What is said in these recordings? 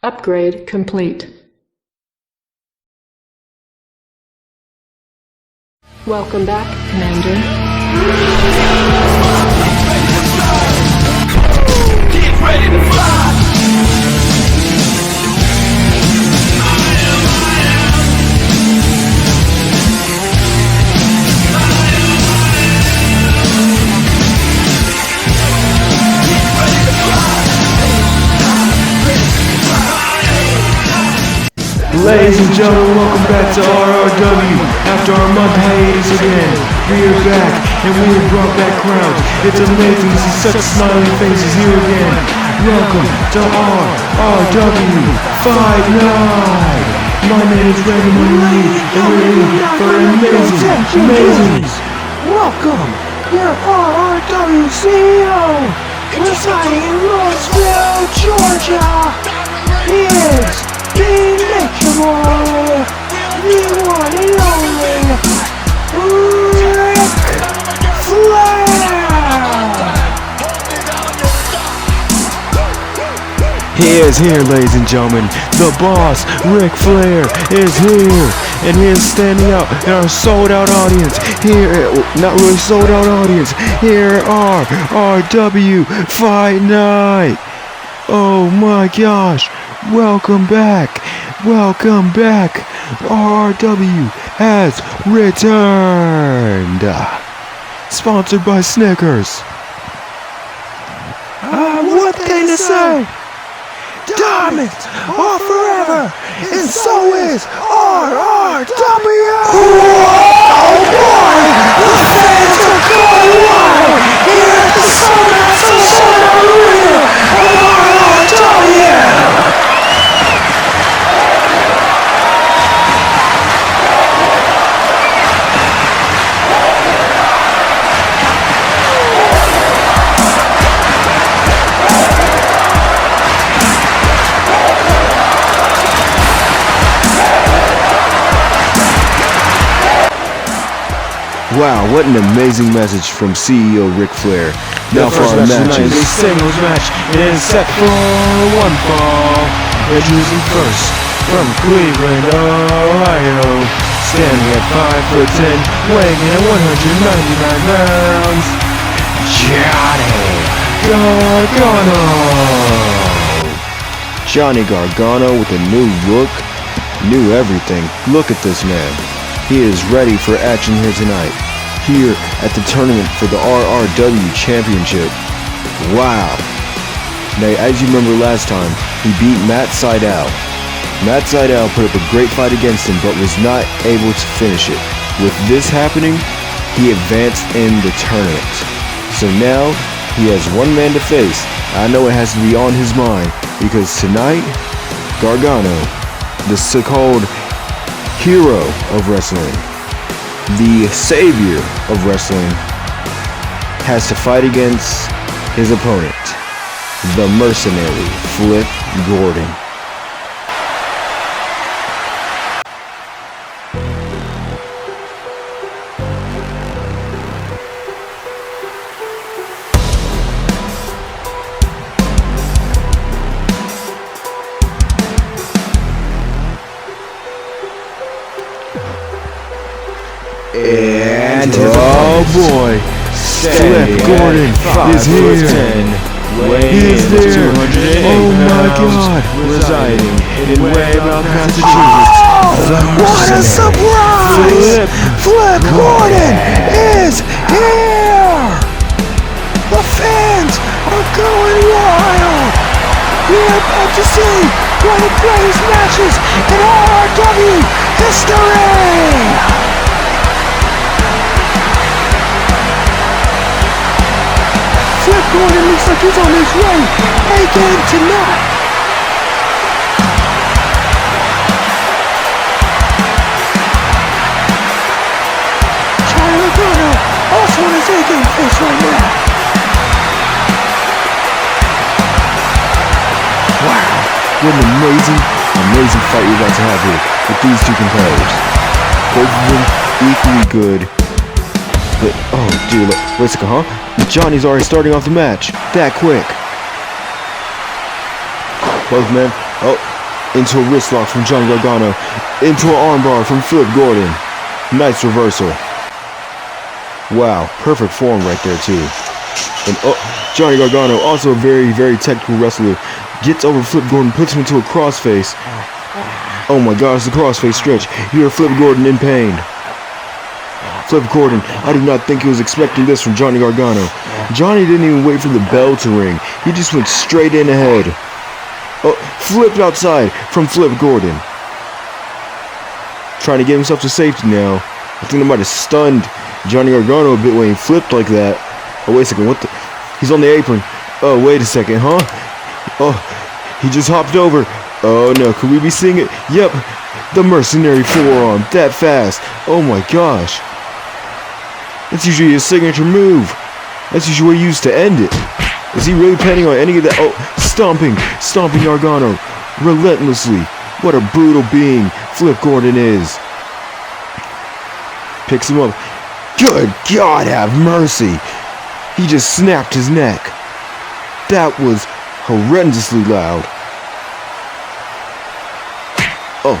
Upgrade complete. Welcome back, Commander. Get ready to fly! Ladies and gentlemen, welcome back to R.R.W. After our month hiatus again, we are back, and we have brought back crowds. It's amazing to see such smiling faces here again. Welcome to R.R.W. Fight Night! My name is Randy Money, and we're here for amazing. Welcome, your R.R.W. CEO, residing in Louisville, Georgia. He is invincible, the one and only Ric Flair. He is here, ladies and gentlemen. The boss, Ric Flair, is here, and he is standing out in our sold-out audience. Here, not really sold-out audience. Here are R.W. Fight Night. Oh my gosh! Welcome back. R.R.W. has returned. Sponsored by Snickers. One thing to say. Diamonds are forever, and so is R.R.W. Oh boy, the fans are going wild here at the sold-out arena of R.R.W. Wow, what an amazing message from CEO Ric Flair. Now for our matches. A singles match is set for one fall. Introducing first from Cleveland, Ohio, standing at 5'10", weighing in at 199 pounds, Johnny Gargano with a new look, new everything. Look at this man. He is ready for action here tonight, here at the tournament for the R.R.W. Championship. Wow. Now, as you remember last time, he beat Matt Sydal. Matt Sydal put up a great fight against him, but was not able to finish it. With this happening, he advanced in the tournament. So now, he has one man to face. I know it has to be on his mind, because tonight, Gargano, the so-called hero of wrestling, the savior of wrestling, has to fight against his opponent, the mercenary Flip Gordon. And oh boy, Flip Gordon is here. He is there. Oh my God, residing in Weymouth, Massachusetts. What a surprise! Flip Gordon is here. The fans are going wild. We are about to see one of the greatest matches in R.R.W. history. Flip Gordon looks like he's on his way again tonight. Gargano also on his A-game face right now. Wow, what an amazing fight we're about to have here with these two competitors. Both of them equally good. But, oh dude, look, wait a second, huh? Johnny's already starting off the match. That quick. Both men. Oh, into a wrist lock from Johnny Gargano, into an armbar from Flip Gordon. Nice reversal. Wow, perfect form right there too. And Johnny Gargano, also a very, very technical wrestler, gets over Flip Gordon, puts him into a crossface. Oh my gosh, the crossface stretch. You hear Flip Gordon in pain. Flip Gordon, I do not think he was expecting this from Johnny Gargano. Johnny didn't even wait for the bell to ring. He just went straight in ahead. Oh, flipped outside from Flip Gordon. Trying to get himself to safety now. I think they might have stunned Johnny Gargano a bit when he flipped like that. Oh, wait a second, what the? He's on the apron. Oh, wait a second, huh? Oh, he just hopped over. Oh no, could we be seeing it? Yep, the mercenary forearm, that fast. Oh my gosh. That's usually his signature move. That's usually what he used to end it. Is he really planning on any of that? Oh, stomping Gargano relentlessly. What a brutal being Flip Gordon is. Picks him up. Good God, have mercy. He just snapped his neck. That was horrendously loud. Oh,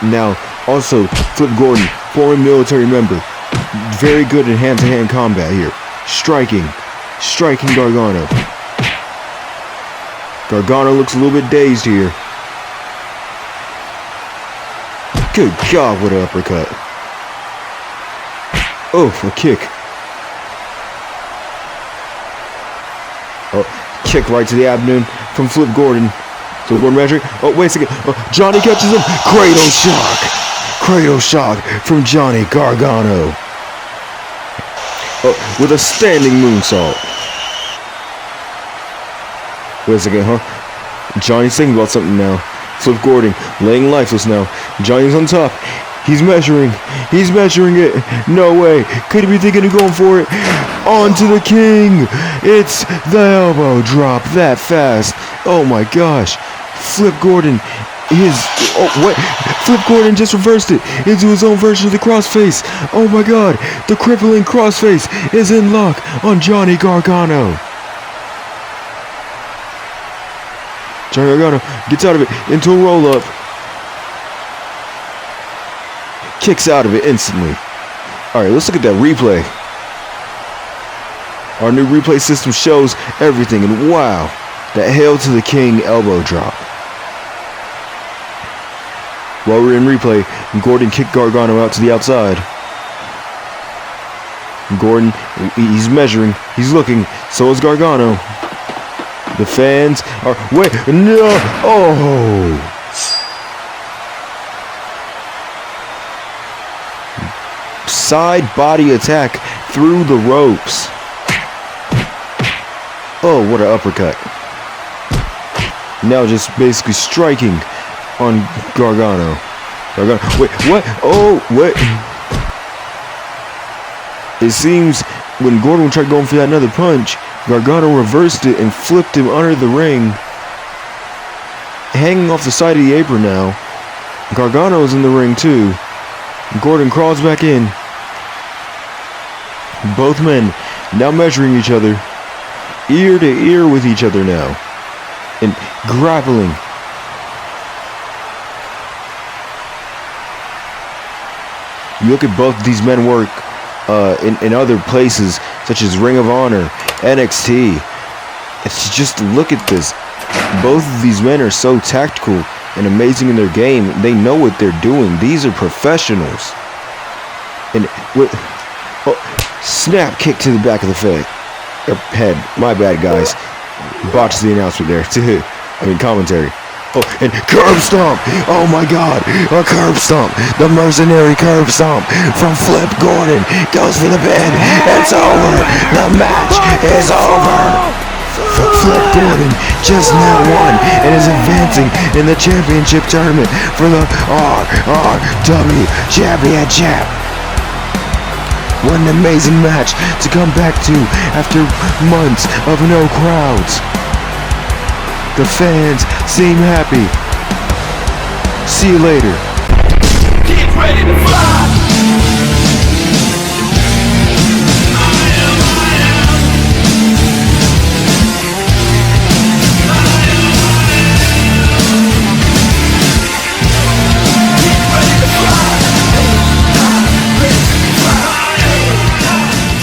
now also Flip Gordon, former military member, very good at hand-to-hand combat here. Striking Gargano. Gargano looks a little bit dazed here. Good God, what an uppercut. Oh, a kick. Oh, kick right to the abdomen from Flip Gordon. Flip Gordon measuring. Oh, wait a second. Oh, Johnny catches him. Cradle shock from Johnny Gargano. Oh, with a standing moonsault. Wait a second, huh? Johnny's thinking about something now. Flip Gordon laying lifeless now. Johnny's on top. He's measuring it. No way. Could he be thinking of going for it? On to the king. It's the elbow drop that fast. Oh my gosh. Flip Gordon Flip Gordon just reversed it into his own version of the crossface. Oh my god. The crippling crossface is in lock on Johnny Gargano. Johnny Gargano gets out of it into a roll-up. Kicks out of it instantly. Alright, let's look at that replay. Our new replay system shows everything, and wow, that Hail to the King elbow drop. While we're in replay, Gordon kicked Gargano out to the outside. Gordon, he's measuring, he's looking, so is Gargano. The fans are, wait, no, oh! Side body attack through the ropes. Oh, what an uppercut. Now just basically striking on Gargano. Wait, what? Oh, wait. It seems when Gordon tried going for that another punch, Gargano reversed it and flipped him under the ring. Hanging off the side of the apron now. Gargano's in the ring too. Gordon crawls back in. Both men now measuring each other. Ear to ear with each other now. And grappling. You look at both these men work in other places, such as Ring of Honor, NXT. It's just look at this. Both of these men are so tactical and amazing in their game. They know what they're doing. These are professionals. And snap kick to the back of the head. My bad, guys. Botched the announcement there. Commentary. Oh, and curb stomp. Oh my God, a curb stomp. The mercenary curb stomp from Flip Gordon goes for the pin. It's over. The match is over. Flip Gordon just now won and is advancing in the championship tournament for the R.R.W. Championship. What an amazing match to come back to after months of no crowds. The fans seem happy. See you later. Get ready to fly.